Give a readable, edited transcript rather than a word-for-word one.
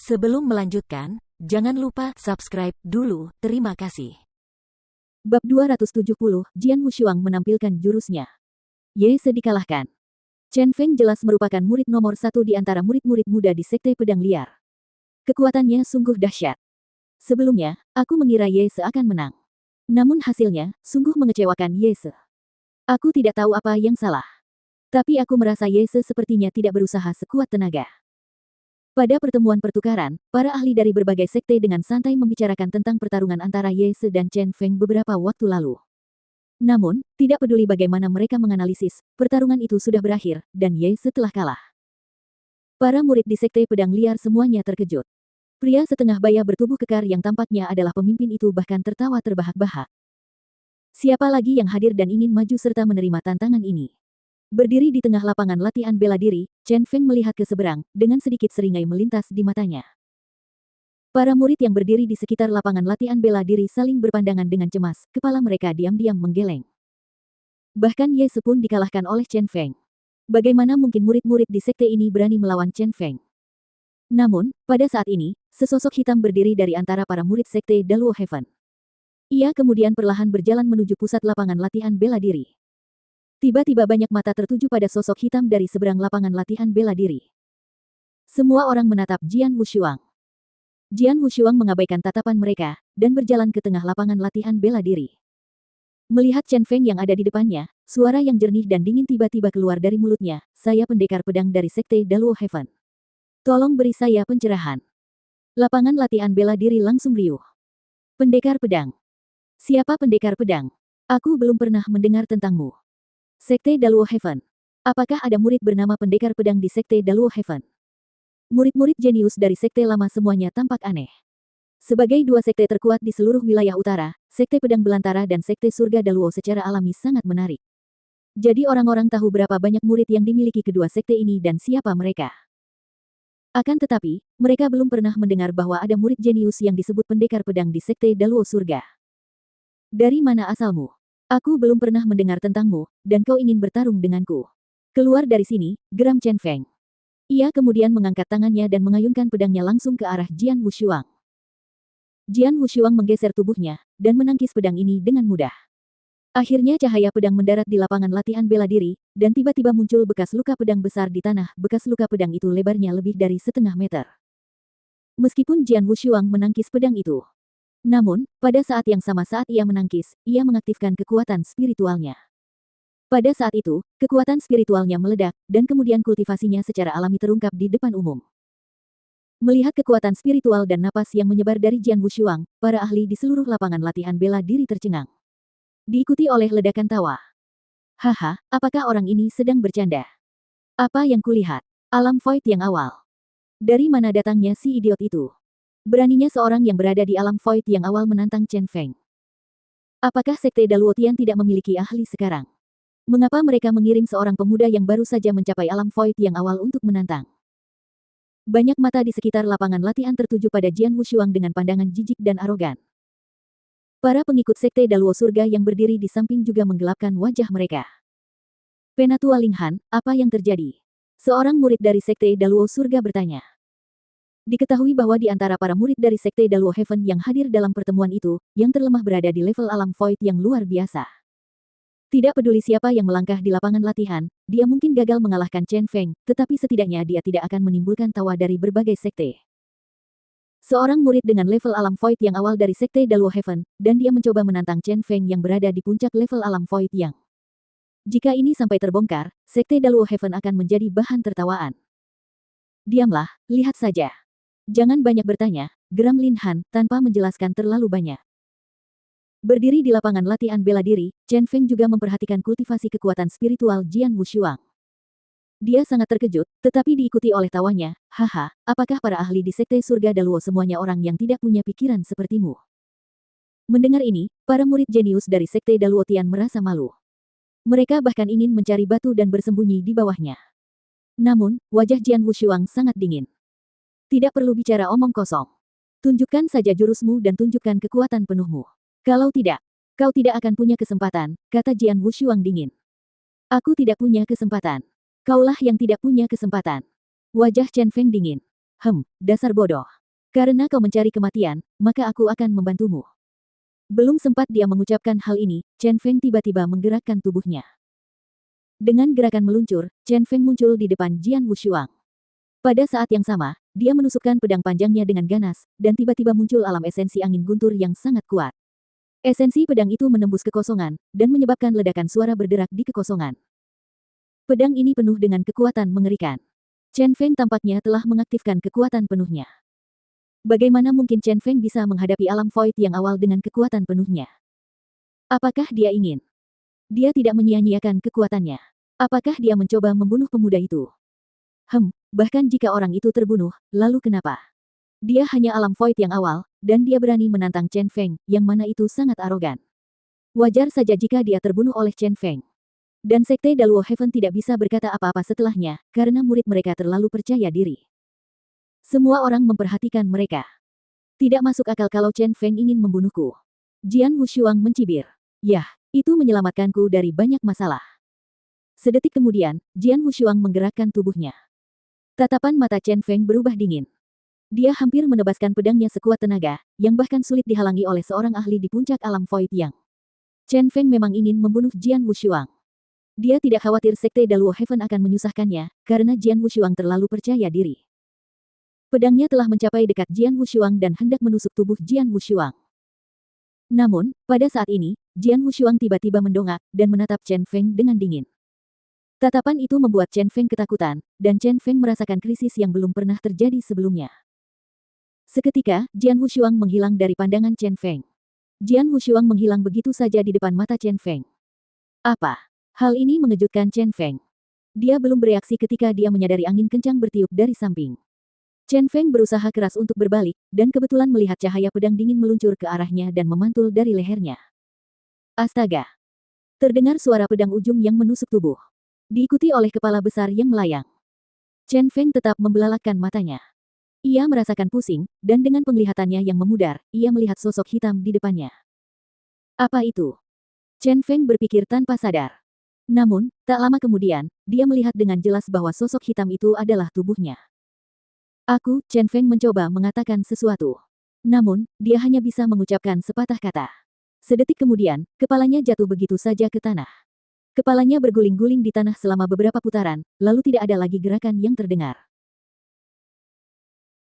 Sebelum melanjutkan, jangan lupa subscribe dulu, terima kasih. Bab 270, Jian Wushuang menampilkan jurusnya. Ye dikalahkan. Chen Feng jelas merupakan murid nomor 1 di antara murid-murid muda di Sekte Pedang Liar. Kekuatannya sungguh dahsyat. Sebelumnya, aku mengira Ye akan menang. Namun hasilnya, sungguh mengecewakan Ye. Aku tidak tahu apa yang salah. Tapi aku merasa Ye sepertinya tidak berusaha sekuat tenaga. Pada pertemuan pertukaran, para ahli dari berbagai sekte dengan santai membicarakan tentang pertarungan antara Ye dan Chen Feng beberapa waktu lalu. Namun, tidak peduli bagaimana mereka menganalisis, pertarungan itu sudah berakhir, dan Ye telah kalah. Para murid di Sekte Pedang Liar semuanya terkejut. Pria setengah baya bertubuh kekar yang tampaknya adalah pemimpin itu bahkan tertawa terbahak-bahak. Siapa lagi yang hadir dan ingin maju serta menerima tantangan ini? Berdiri di tengah lapangan latihan bela diri, Chen Feng melihat ke seberang, dengan sedikit seringai melintas di matanya. Para murid yang berdiri di sekitar lapangan latihan bela diri saling berpandangan dengan cemas, kepala mereka diam-diam menggeleng. Bahkan Ye pun dikalahkan oleh Chen Feng. Bagaimana mungkin murid-murid di sekte ini berani melawan Chen Feng? Namun, pada saat ini, sesosok hitam berdiri dari antara para murid sekte Daluo Heaven. Ia kemudian perlahan berjalan menuju pusat lapangan latihan bela diri. Tiba-tiba banyak mata tertuju pada sosok hitam dari seberang lapangan latihan bela diri. Semua orang menatap Jian Wushuang. Jian Wushuang mengabaikan tatapan mereka, dan berjalan ke tengah lapangan latihan bela diri. Melihat Chen Feng yang ada di depannya, suara yang jernih dan dingin tiba-tiba keluar dari mulutnya, "Saya pendekar pedang dari Sekte Daluo Heaven. Tolong beri saya pencerahan." Lapangan latihan bela diri langsung riuh. "Pendekar pedang? Siapa pendekar pedang? Aku belum pernah mendengar tentangmu. Sekte Daluo Heaven. Apakah ada murid bernama pendekar pedang di Sekte Daluo Heaven?" Murid-murid jenius dari sekte lama semuanya tampak aneh. Sebagai dua sekte terkuat di seluruh wilayah utara, Sekte Pedang Belantara dan Sekte Surga Daluo secara alami sangat menarik. Jadi orang-orang tahu berapa banyak murid yang dimiliki kedua sekte ini dan siapa mereka. Akan tetapi, mereka belum pernah mendengar bahwa ada murid jenius yang disebut pendekar pedang di Sekte Daluo Surga. "Dari mana asalmu? Aku belum pernah mendengar tentangmu, dan kau ingin bertarung denganku. Keluar dari sini," geram Chen Feng. Ia kemudian mengangkat tangannya dan mengayunkan pedangnya langsung ke arah Jian Wushuang. Jian Wushuang menggeser tubuhnya, dan menangkis pedang ini dengan mudah. Akhirnya cahaya pedang mendarat di lapangan latihan bela diri, dan tiba-tiba muncul bekas luka pedang besar di tanah. Bekas luka pedang itu lebarnya lebih dari setengah meter. Meskipun Jian Wushuang menangkis pedang itu, namun, pada saat yang sama saat ia menangkis, ia mengaktifkan kekuatan spiritualnya. Pada saat itu, kekuatan spiritualnya meledak, dan kemudian kultivasinya secara alami terungkap di depan umum. Melihat kekuatan spiritual dan napas yang menyebar dari Jian Wushuang, para ahli di seluruh lapangan latihan bela diri tercengang. Diikuti oleh ledakan tawa. "Haha, apakah orang ini sedang bercanda? Apa yang kulihat? Alam void yang awal. Dari mana datangnya si idiot itu? Beraninya seorang yang berada di alam void yang awal menantang Chen Feng. Apakah Sekte Daluo Tian tidak memiliki ahli sekarang? Mengapa mereka mengirim seorang pemuda yang baru saja mencapai alam void yang awal untuk menantang?" Banyak mata di sekitar lapangan latihan tertuju pada Jian Wushuang dengan pandangan jijik dan arogan. Para pengikut Sekte Daluo Surga yang berdiri di samping juga menggelapkan wajah mereka. "Penatua Ling Han, apa yang terjadi?" Seorang murid dari Sekte Daluo Surga bertanya. Diketahui bahwa di antara para murid dari Sekte Daluo Heaven yang hadir dalam pertemuan itu, yang terlemah berada di level alam void yang luar biasa. Tidak peduli siapa yang melangkah di lapangan latihan, dia mungkin gagal mengalahkan Chen Feng, tetapi setidaknya dia tidak akan menimbulkan tawa dari berbagai sekte. Seorang murid dengan level alam void yang awal dari Sekte Daluo Heaven, dan dia mencoba menantang Chen Feng yang berada di puncak level alam void yang. Jika ini sampai terbongkar, Sekte Daluo Heaven akan menjadi bahan tertawaan. "Diamlah, lihat saja. Jangan banyak bertanya," geram Lin Han, tanpa menjelaskan terlalu banyak. Berdiri di lapangan latihan bela diri, Chen Feng juga memperhatikan kultivasi kekuatan spiritual Jian Wushuang. Dia sangat terkejut, tetapi diikuti oleh tawanya, "Haha, apakah para ahli di Sekte Surga Daluo semuanya orang yang tidak punya pikiran sepertimu?" Mendengar ini, para murid jenius dari Sekte Daluo Tian merasa malu. Mereka bahkan ingin mencari batu dan bersembunyi di bawahnya. Namun, wajah Jian Wushuang sangat dingin. "Tidak perlu bicara omong kosong. Tunjukkan saja jurusmu dan tunjukkan kekuatan penuhmu. Kalau tidak, kau tidak akan punya kesempatan," kata Jian Wushuang dingin. "Aku tidak punya kesempatan. Kaulah yang tidak punya kesempatan." Wajah Chen Feng dingin. Dasar bodoh. Karena kau mencari kematian, maka aku akan membantumu. Belum sempat dia mengucapkan hal ini, Chen Feng tiba-tiba menggerakkan tubuhnya. Dengan gerakan meluncur, Chen Feng muncul di depan Jian Wushuang. Pada saat yang sama, dia menusukkan pedang panjangnya dengan ganas, dan tiba-tiba muncul alam esensi angin guntur yang sangat kuat. Esensi pedang itu menembus kekosongan, dan menyebabkan ledakan suara berderak di kekosongan. Pedang ini penuh dengan kekuatan mengerikan. Chen Feng tampaknya telah mengaktifkan kekuatan penuhnya. Bagaimana mungkin Chen Feng bisa menghadapi alam void yang awal dengan kekuatan penuhnya? Apakah dia ingin? Dia tidak menyia-nyiakan kekuatannya. Apakah dia mencoba membunuh pemuda itu? Bahkan jika orang itu terbunuh, lalu kenapa? Dia hanya alam void yang awal, dan dia berani menantang Chen Feng, yang mana itu sangat arogan. Wajar saja jika dia terbunuh oleh Chen Feng. Dan Sekte Daluo Heaven tidak bisa berkata apa-apa setelahnya, karena murid mereka terlalu percaya diri. Semua orang memperhatikan mereka. Tidak masuk akal kalau Chen Feng ingin membunuhku. Jian Wushuang mencibir. Yah, itu menyelamatkanku dari banyak masalah. Sedetik kemudian, Jian Wushuang menggerakkan tubuhnya. Tatapan mata Chen Feng berubah dingin. Dia hampir menebaskan pedangnya sekuat tenaga, yang bahkan sulit dihalangi oleh seorang ahli di puncak alam void yang. Chen Feng memang ingin membunuh Jian Wushuang. Dia tidak khawatir Sekte Daluo Heaven akan menyusahkannya, karena Jian Wushuang terlalu percaya diri. Pedangnya telah mencapai dekat Jian Wushuang dan hendak menusuk tubuh Jian Wushuang. Namun, pada saat ini, Jian Wushuang tiba-tiba mendongak, dan menatap Chen Feng dengan dingin. Tatapan itu membuat Chen Feng ketakutan, dan Chen Feng merasakan krisis yang belum pernah terjadi sebelumnya. Seketika, Jian Wushuang menghilang dari pandangan Chen Feng. Jian Wushuang menghilang begitu saja di depan mata Chen Feng. Apa? Hal ini mengejutkan Chen Feng. Dia belum bereaksi ketika dia menyadari angin kencang bertiup dari samping. Chen Feng berusaha keras untuk berbalik, dan kebetulan melihat cahaya pedang dingin meluncur ke arahnya dan memantul dari lehernya. Astaga! Terdengar suara pedang ujung yang menusuk tubuh. Diikuti oleh kepala besar yang melayang. Chen Feng tetap membelalakkan matanya. Ia merasakan pusing, dan dengan penglihatannya yang memudar, ia melihat sosok hitam di depannya. Apa itu? Chen Feng berpikir tanpa sadar. Namun, tak lama kemudian, dia melihat dengan jelas bahwa sosok hitam itu adalah tubuhnya. Chen Feng mencoba mengatakan sesuatu. Namun, dia hanya bisa mengucapkan sepatah kata. Sedetik kemudian, kepalanya jatuh begitu saja ke tanah. Kepalanya berguling-guling di tanah selama beberapa putaran, lalu tidak ada lagi gerakan yang terdengar.